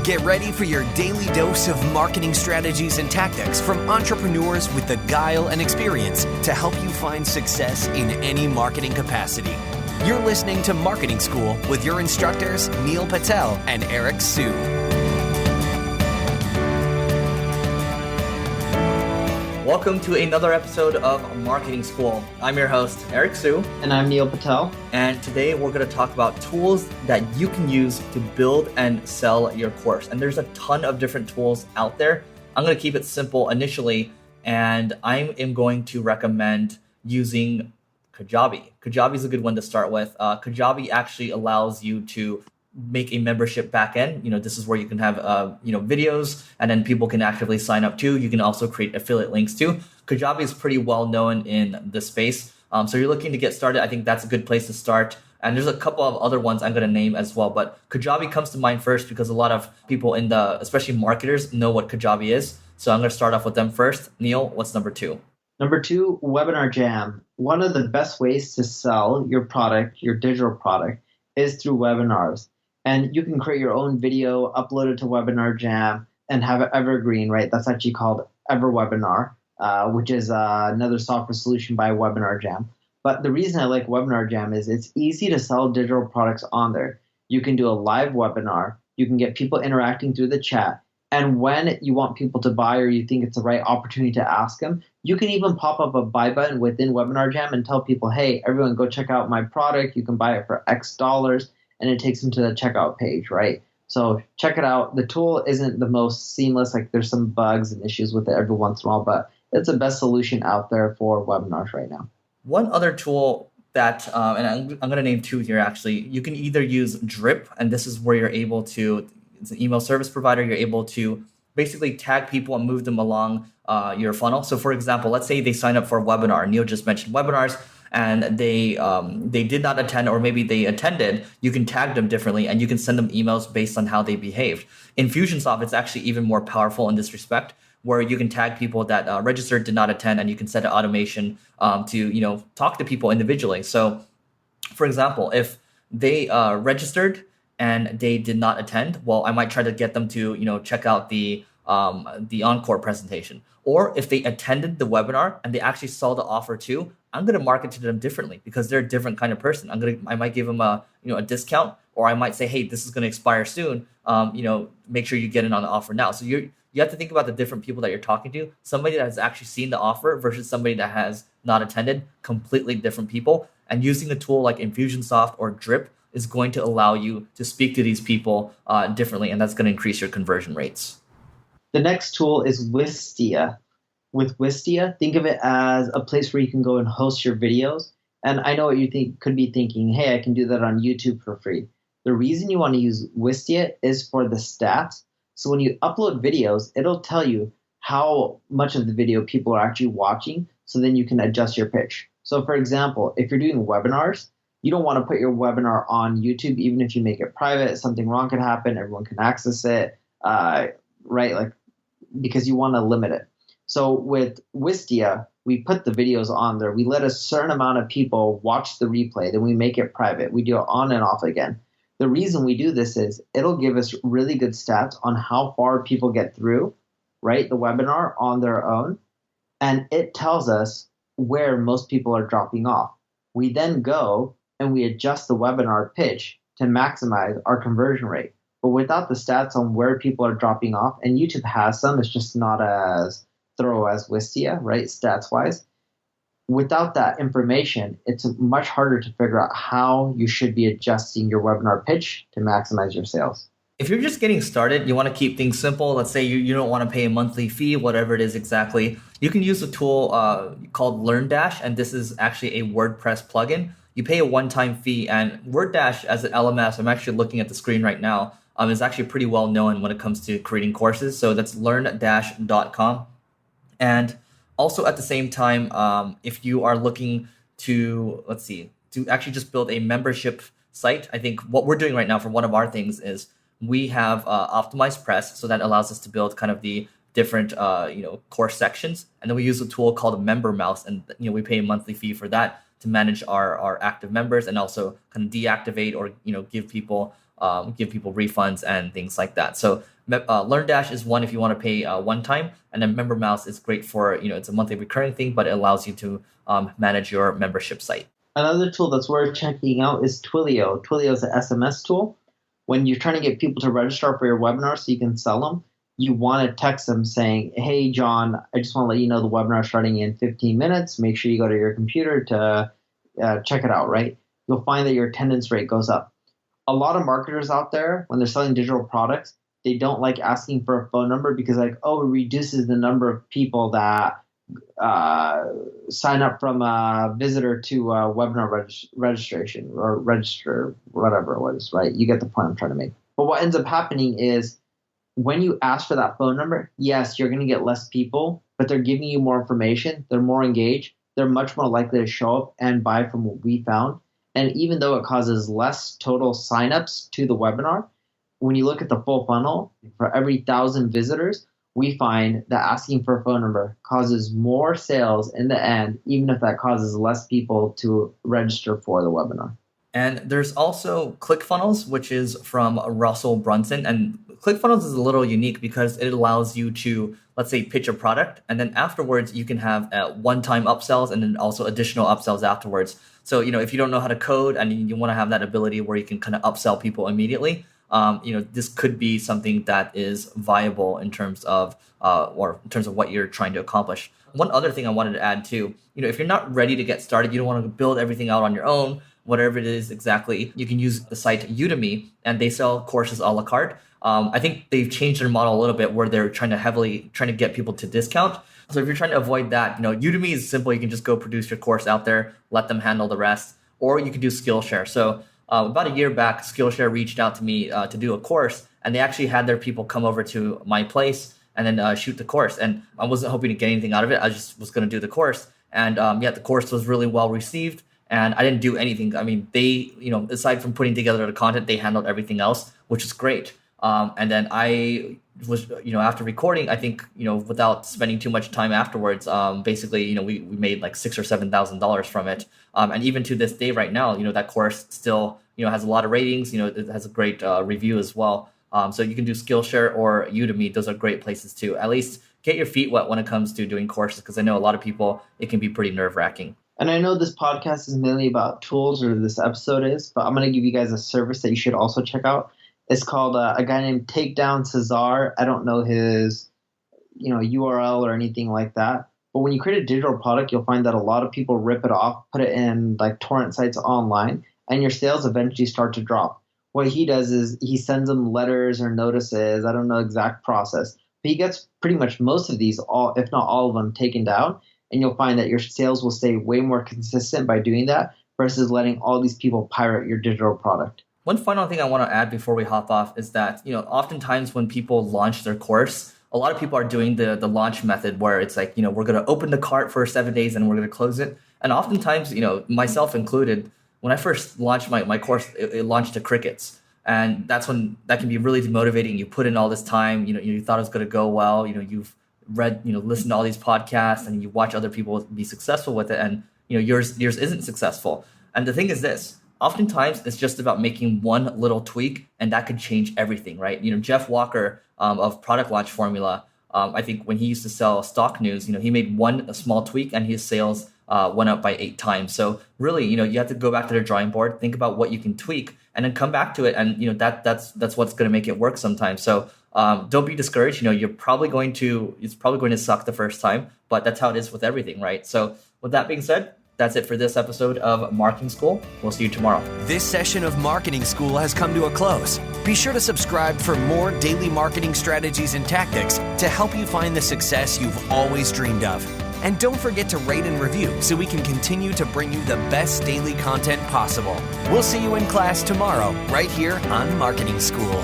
Get ready for your daily dose of marketing strategies and tactics from entrepreneurs with the guile and experience to help you find success in any marketing capacity. You're listening to Marketing School with your instructors, Neil Patel and Eric Su. Welcome to another episode of Marketing School. I'm your host, Eric Su. And I'm Neil Patel. And today we're going to talk about tools that you can use to build and sell your course. And there's a ton of different tools out there. I'm going to keep it simple initially, and I am going to recommend using Kajabi. Kajabi is a good one to start with. Kajabi actually allows you to make a membership backend. This is where you can have videos, and then people can actively sign up too. You can also create affiliate links too. Kajabi is pretty well known in the space. So you're looking to get started, I think that's a good place to start. And there's a couple of other ones I'm going to name as well, but Kajabi comes to mind first because a lot of people especially marketers, know what Kajabi is. So I'm going to start off with them first. Neil, what's number two? Number two, Webinar Jam. One of the best ways to sell your product, your digital product, is through webinars. And you can create your own video, upload it to Webinar Jam, and have it evergreen, right? That's actually called EverWebinar, which is another software solution by Webinar Jam. But the reason I like Webinar Jam is it's easy to sell digital products on there. You can do a live webinar. You can get people interacting through the chat. And when you want people to buy or you think it's the right opportunity to ask them, you can even pop up a buy button within Webinar Jam and tell people, hey, everyone go check out my product. You can buy it for X dollars. And it takes them to the checkout page, right? So check it out. The tool isn't the most seamless. Like there's some bugs and issues with it every once in a while, but it's the best solution out there for webinars right now. One other tool that, and I'm going to name two here actually, you can either use Drip, and this is where you're able to, it's an email service provider, you're able to basically tag people and move them along your funnel. So for example, let's say they sign up for a webinar. Neil just mentioned webinars, and they did not attend, or maybe they attended. You can tag them differently, and you can send them emails based on how they behaved. In Fusionsoft, it's actually even more powerful in this respect, where you can tag people that registered, did not attend, and you can set an automation to talk to people individually. So, for example, if they registered and they did not attend, well, I might try to get them to check out the encore presentation. Or if they attended the webinar and they actually saw the offer too, I'm going to market to them differently because they're a different kind of person. I might give them a discount, or I might say, hey, this is going to expire soon. Make sure you get in on the offer now. So you have to think about the different people that you're talking to. Somebody that has actually seen the offer versus somebody that has not attended, completely different people. And using a tool like Infusionsoft or Drip is going to allow you to speak to these people differently, and that's going to increase your conversion rates. The next tool is Wistia. With Wistia, think of it as a place where you can go and host your videos. And I know what you could be thinking, hey, I can do that on YouTube for free. The reason you want to use Wistia is for the stats. So when you upload videos, it'll tell you how much of the video people are actually watching, so then you can adjust your pitch. So for example, if you're doing webinars, you don't want to put your webinar on YouTube, even if you make it private. Something wrong could happen. Everyone can access it, right? Because you want to limit it. So with Wistia, we put the videos on there. We let a certain amount of people watch the replay. Then we make it private. We do it on and off again. The reason we do this is it'll give us really good stats on how far people get through, right, the webinar on their own. And it tells us where most people are dropping off. We then go and we adjust the webinar pitch to maximize our conversion rate. But without the stats on where people are dropping off, and YouTube has some, it's just not as thorough as Wistia, right, stats-wise. Without that information, it's much harder to figure out how you should be adjusting your webinar pitch to maximize your sales. If you're just getting started, you want to keep things simple. Let's say you don't want to pay a monthly fee, whatever it is exactly. You can use a tool called LearnDash, and this is actually a WordPress plugin. You pay a one-time fee, and WordDash as an LMS, I'm actually looking at the screen right now, is actually pretty well known when it comes to creating courses. So that's learndash.com. And also at the same time, if you are looking to, to actually just build a membership site, I think what we're doing right now for one of our things is we have optimized press. So that allows us to build kind of the different, course sections. And then we use a tool called Member Mouse, and, we pay a monthly fee for that to manage our active members and also kind of deactivate or give people refunds and things like that. So LearnDash is one if you want to pay one time, and then MemberMouse is great for it's a monthly recurring thing, but it allows you to manage your membership site. Another tool that's worth checking out is Twilio. Twilio is an SMS tool. When you're trying to get people to register for your webinar so you can sell them, you want to text them saying, hey, John, I just want to let you know the webinar is starting in 15 minutes. Make sure you go to your computer to check it out, right? You'll find that your attendance rate goes up. A lot of marketers out there, when they're selling digital products, they don't like asking for a phone number because it reduces the number of people that sign up from a visitor to a webinar registration or register, whatever it was, right? You get the point I'm trying to make. But what ends up happening is when you ask for that phone number, yes, you're going to get less people, but they're giving you more information. They're more engaged. They're much more likely to show up and buy from what we found. And even though it causes less total signups to the webinar, when you look at the full funnel, for every 1,000 visitors, we find that asking for a phone number causes more sales in the end, even if that causes less people to register for the webinar. And there's also ClickFunnels, which is from Russell Brunson. And ClickFunnels is a little unique because it allows you to, let's say, pitch a product. And then afterwards, you can have one-time upsells and then also additional upsells afterwards. So, if you don't know how to code and you want to have that ability where you can kind of upsell people immediately, this could be something that is viable in terms of what you're trying to accomplish. One other thing I wanted to add too, if you're not ready to get started, you don't want to build everything out on your own, whatever it is exactly, you can use the site Udemy, and they sell courses a la carte. I think they've changed their model a little bit where they're trying to get people to discount. So if you're trying to avoid that, Udemy is simple. You can just go produce your course out there, let them handle the rest, or you can do Skillshare. So about a year back, Skillshare reached out to me to do a course, and they actually had their people come over to my place and then shoot the course. And I wasn't hoping to get anything out of it. I just was going to do the course. And the course was really well received, and I didn't do anything. I mean, they, aside from putting together the content, they handled everything else, which is great. And then I was, after recording, I think, without spending too much time afterwards, basically, we made like $6,000 or $7,000 from it. And even to this day right now, that course still, has a lot of ratings, it has a great review as well. So you can do Skillshare or Udemy. Those are great places to at least get your feet wet when it comes to doing courses, because I know a lot of people, it can be pretty nerve-wracking. And I know this podcast is mainly about tools, or this episode is, but I'm going to give you guys a service that you should also check out. It's called a guy named Takedown Cesare. I don't know his, URL or anything like that. But when you create a digital product, you'll find that a lot of people rip it off, put it in like torrent sites online, and your sales eventually start to drop. What he does is he sends them letters or notices. I don't know the exact process, but he gets pretty much most of these, all, if not all of them, taken down. And you'll find that your sales will stay way more consistent by doing that versus letting all these people pirate your digital product. One final thing I want to add before we hop off is that, oftentimes when people launch their course, a lot of people are doing the launch method where it's like, we're going to open the cart for 7 days and we're going to close it. And oftentimes, myself included, when I first launched my course, it launched to crickets. And that's when that can be really demotivating. You put in all this time, you thought it was going to go well, you've read, listened to all these podcasts and you watch other people be successful with it. And, yours isn't successful. And the thing is this. Oftentimes, it's just about making one little tweak, and that could change everything, right? Jeff Walker of Product Launch Formula, I think when he used to sell stock news, he made one small tweak, and his sales went up by 8 times. So really, you have to go back to the drawing board, think about what you can tweak, and then come back to it. And that's what's going to make it work sometimes. So don't be discouraged. It's probably going to suck the first time, but that's how it is with everything, right? So with that being said, that's it for this episode of Marketing School. We'll see you tomorrow. This session of Marketing School has come to a close. Be sure to subscribe for more daily marketing strategies and tactics to help you find the success you've always dreamed of. And don't forget to rate and review so we can continue to bring you the best daily content possible. We'll see you in class tomorrow, right here on Marketing School.